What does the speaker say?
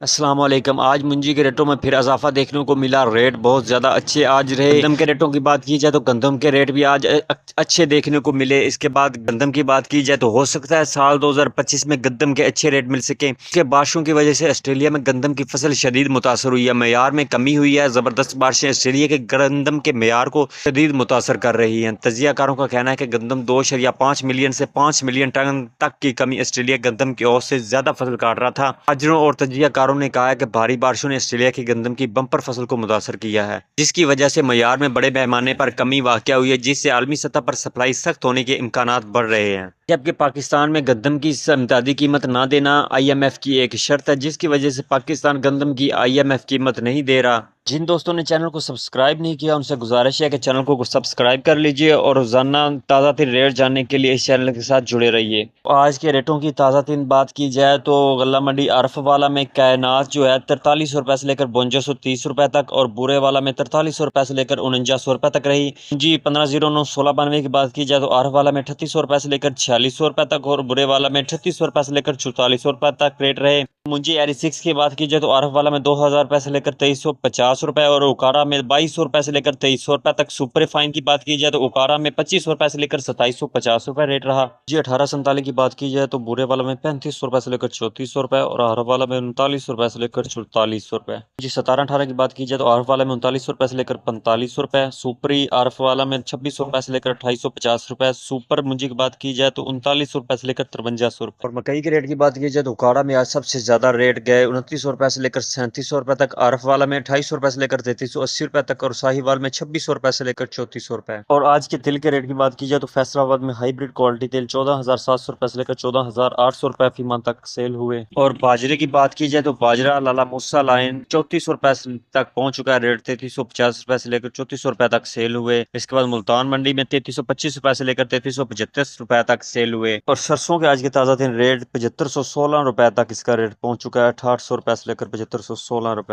अस्सलाम वालेकुम। आज मुंजी के रेटों में फिर इजाफा देखने को मिला। रेट बहुत ज़्यादा अच्छे आज रहे। गंदम के रेटों की बात की जाए तो गंदम के रेट भी आज अच्छे देखने को मिले। इसके बाद गंदम की बात की जाए तो हो सकता है साल 2025 में गंदम के अच्छे रेट मिल सके। इसके बारिशों की वजह से ऑस्ट्रेलिया में गंदम की फसल शदीद मुतासर हुई है। मेयार में कमी हुई है। ज़बरदस्त बारिशें ऑस्ट्रेलिया के गंदम के मेयार को शदीद मुतासर कर रही हैं। तजियाकारों का कहना है कि गंदम 2.5 मिलियन से 5 मिलियन टन तक की कमी ऑस्ट्रेलिया गंदम की औसत से ज्यादा फसल काट रहा था। ताजरों और तजियाकारों ने कहा है कि भारी बारिशों ने ऑस्ट्रेलिया की गंदम की बम्पर फसल को मुतासर किया है, जिसकी वजह से मयार में बड़े पैमाने पर कमी वाक़या हुई है, जिससे आलमी सतह पर सप्लाई सख्त होने के इम्कानात बढ़ रहे हैं। जबकि पाकिस्तान में गंदम की इमदादी कीमत ना देना IMF की एक शर्त है, जिसकी वजह से पाकिस्तान गंदम की IMF कीमत नहीं दे रहा। जिन दोस्तों ने चैनल को सब्सक्राइब नहीं किया उनसे गुजारिश है कि चैनल को सब्सक्राइब कर लीजिए और रोजाना ताज़ा तीन रेट जानने के लिए इस चैनल के साथ जुड़े रहिए। आज के रेटों की ताज़ा तीन बात की जाए तो गल्ला मंडी आरफ वाला में कायनात जो है 43 रुपए से लेकर 5230 रुपए तक, और बुरे वाला में 43 रुपए से लेकर 4900 रुपए तक रही। जी 1509 1692 की बात की जाए तो आरफ वाला में 3800 रुपए से लेकर 4600 रुपए तक, और बुरे वाला में 3800 रुपए से लेकर 4400 रुपए तक रेट रहे। मुंजी एरी 6 की बात की जाए तो आरफ वाला में 2000 रुपए से लेकर 2350 रुपए, और उकारा में 2200 रुपए से लेकर 2300 रुपए तक। सुपर फाइन की बात की जाए तो उकारा में 2500 रुपए से लेकर 2750 रुपए रेट रहा। जी 1847 की बात की जाए तो बुरे वाला में 3500 रुपए से लेकर 3400 रुपए, और आरफ वाला में 3900 रुपए से लेकर 4400 रुपए। जी 1718 की बात की जाए तो आरफ वाला में 3900 रुपए से लेकर 4500 रुपए। सुपरी आरफ वाला में 2600 रुपए से लेकर 2850 रुपए। सुपर मुंजी की बात की जाए तो 3900 रुपए से लेकर 5300 रुपए। और मकई के रेट की बात की जाए तो उकाड़ा में आज सबसे ज्यादा रेट गए 2900 रुपए से लेकर 3700 रुपए तक। आरफ वाला में 2800 रुपए से लेकर 3380 रुपए तक, और साहिवाल में 2600 रुपए से लेकर 3400 रुपए। और आज के तिल के रेट की बात की जाए तो फैसलाबाद में हाइब्रिड क्वालिटी तेल 14700 रुपए से लेकर 14800 रुपए फी मन तक सेल हुए। और बाजरे की बात की जाए तो बाजरा लाला मूसा लाइन 3400 रुपए तक पहुंच चुका है। रेट 3350 रुपए से लेकर 3400 रुपए तक सेल हुए। इसके बाद मुल्तान मंडी में 3325 रुपए से लेकर 3375 रुपए तक सेल हुए। और सरसों के आज के ताजा दिन रेट 7516 रुपए तक इसका रेट पहुंच चुका है। 6800 रुपए से लेकर 7516 रुपए।